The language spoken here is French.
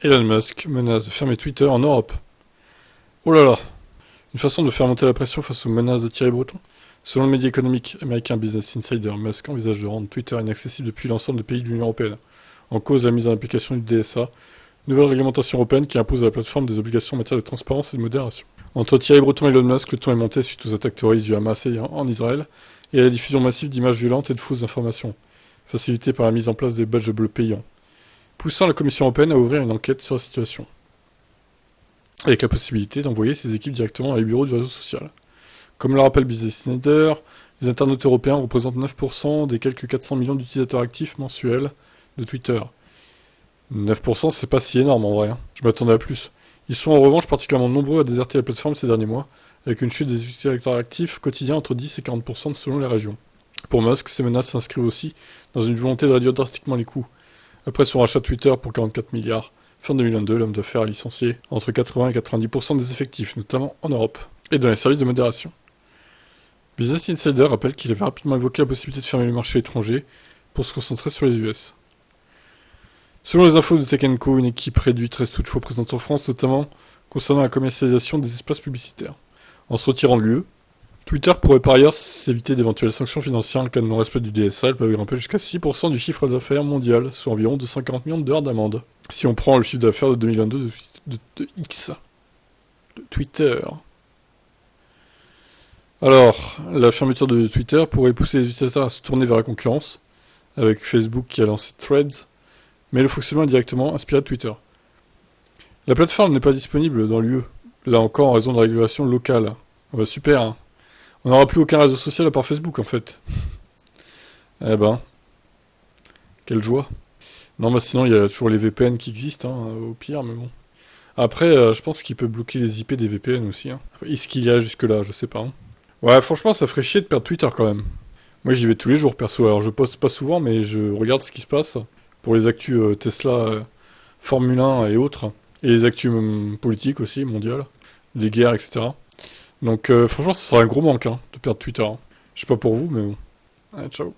Elon Musk menace de fermer Twitter en Europe. Oh là là. Une façon de faire monter la pression face aux menaces de Thierry Breton. Selon le média économique américain Business Insider, Musk envisage de rendre Twitter inaccessible depuis l'ensemble des pays de l'Union européenne. En cause la mise en application du DSA, nouvelle réglementation européenne qui impose à la plateforme des obligations en matière de transparence et de modération. Entre Thierry Breton et Elon Musk, le ton est monté suite aux attaques terroristes du Hamas en Israël et à la diffusion massive d'images violentes et de fausses informations, facilitée par la mise en place des badges bleus payants, poussant la Commission européenne à ouvrir une enquête sur la situation, avec la possibilité d'envoyer ses équipes directement à les bureaux du réseau social. Comme le rappelle Business Insider, les internautes européens représentent 9% des quelques 400 millions d'utilisateurs actifs mensuels de Twitter. 9%, c'est pas si énorme en vrai, hein. Je m'attendais à plus. Ils sont en revanche particulièrement nombreux à déserter la plateforme ces derniers mois, avec une chute des utilisateurs actifs quotidiens entre 10 et 40% selon les régions. Pour Musk, ces menaces s'inscrivent aussi dans une volonté de réduire drastiquement les coûts. Après son rachat de Twitter pour 44 milliards, fin 2022, l'homme d'affaires a licencié entre 80 et 90% des effectifs, notamment en Europe, et dans les services de modération. Business Insider rappelle qu'il avait rapidement évoqué la possibilité de fermer le marché étranger pour se concentrer sur les US. Selon les infos de Tech & Co, une équipe réduite reste toutefois présente en France, notamment concernant la commercialisation des espaces publicitaires. En se retirant de l'UE, Twitter pourrait par ailleurs s'éviter d'éventuelles sanctions financières en cas de non-respect du DSA. Elle peut grimper jusqu'à 6% du chiffre d'affaires mondial, soit environ 240 millions de dollars d'amende. Si on prend le chiffre d'affaires de 2022 de X, de Twitter. Alors, la fermeture de Twitter pourrait pousser les utilisateurs à se tourner vers la concurrence, avec Facebook qui a lancé Threads, mais le fonctionnement est directement inspiré de Twitter. La plateforme n'est pas disponible dans l'UE, là encore en raison de régulation locale. Super, hein. On n'aura plus aucun réseau social à part Facebook en fait. Eh ben, quelle joie. Non, bah sinon il y a toujours les VPN qui existent, hein, au pire, mais bon. Après, je pense qu'il peut bloquer les IP des VPN aussi. Hein. Est-ce qu'il y a jusque-là, je sais pas. Hein. Ouais, franchement, ça ferait chier de perdre Twitter quand même. Moi j'y vais tous les jours perso, alors je poste pas souvent, mais je regarde ce qui se passe. Pour les actus Tesla, Formule 1 et autres. Et les actus politiques aussi, mondiales. Les guerres, etc. Donc franchement, ça serait un gros manque hein, de perdre Twitter. Hein. Je sais pas pour vous, mais bon. Allez, ciao.